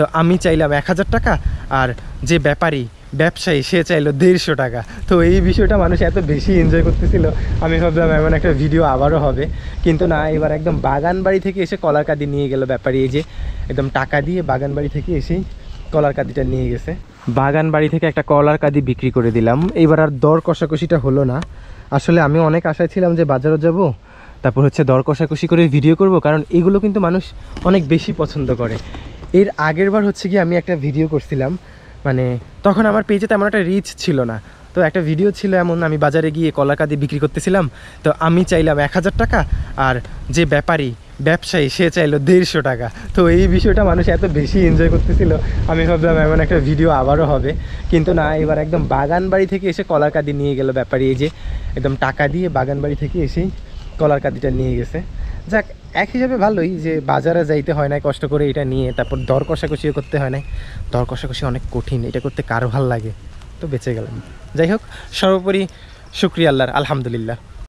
তো আমি চাইলাম 1000 টাকা, আর যে ব্যাপারী ব্যবসায়ী সে চাইলো 150 টাকা। তো এই বিষয়টা মানুষ এত বেশি এনজয় করতেছিল, আমি ভাবলাম এমন একটা ভিডিও আবারও হবে, কিন্তু না, এবার একদম বাগান বাড়ি থেকে এসে কলার কাঁদি নিয়ে গেল ব্যাপারী। এই যে একদম টাকা দিয়ে বাগান বাড়ি থেকে এসেই কলার কাঁদিটা নিয়ে গেছে। বাগান বাড়ি থেকে একটা কলার কাঁদি বিক্রি করে দিলাম। এইবার আর দর কষাকষিটা হলো না। আসলে আমি অনেক আশায় ছিলাম যে বাজারে যাব, তারপর হচ্ছে দর কষাকষি করে ভিডিও করব, কারণ এগুলো কিন্তু মানুষ অনেক বেশি পছন্দ করে। এর আগের বার হচ্ছে কি আমি একটা ভিডিও করছিলাম, মানে তখন আমার পেজে তেমন একটা রিচ ছিল না। তো একটা ভিডিও ছিল এমন, আমি বাজারে গিয়ে কলার কাঁদি বিক্রি করতেছিলাম। তো আমি চাইলাম 1000 টাকা, আর যে ব্যাপারী ব্যবসায়ী সে চাইলো 150 টাকা। তো এই বিষয়টা মানুষ এত বেশি এনজয় করতেছিল, আমি ভাবলাম এমন একটা ভিডিও আবারও হবে, কিন্তু না, এবার একদম বাগান বাড়ি থেকে এসে কলার কাঁদি নিয়ে গেল ব্যাপারী। এই যে একদম টাকা দিয়ে বাগান বাড়ি থেকে এসেই কলার কাঁদিটা নিয়ে গেছে। যাক, এক হিসাবে ভালোই যে বাজারে যাইতে হয় না কষ্ট করে এটা নিয়ে, তারপর দর কষাকষিও করতে হয় না। দর কষাকষি অনেক কঠিন, এটা করতে কার ভাল লাগে, তো বেঁচে গেলাম। যাই হোক, সর্বোপরি শুকরিয়া আল্লাহর, আলহামদুলিল্লাহ।